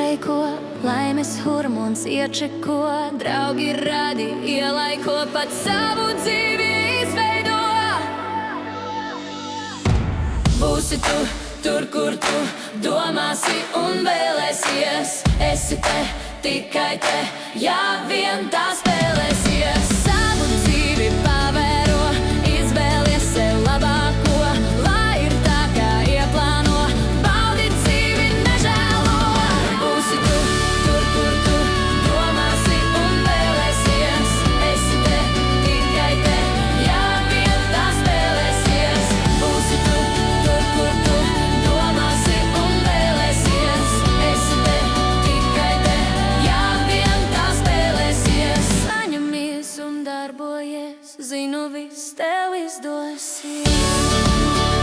izlaiko, laimes hormons iečeko, draugi radi ielaiko, pat savu dzīvi izveido. Būsi tu, tur, kur tu domāsi un vēlēsies. Esi te, tikai te, ja vien tā spēlēsies. Savu dzīvi pavēro, izvēlies sev labāko, lai ir tā, kā ieplāno, baudi dzīvi nežēlo. Būsi tu, tur, kur tu domāsi un vēlēsies. Esi te, tikai te, ja vien tā spēlēsies. Būsi tu, tur, kur tu domāsi un vēlēsies. Esi te, tikai te, ja vien tā spēlēsies. Saņemies un darbojies, zinu, viss tev izdosies.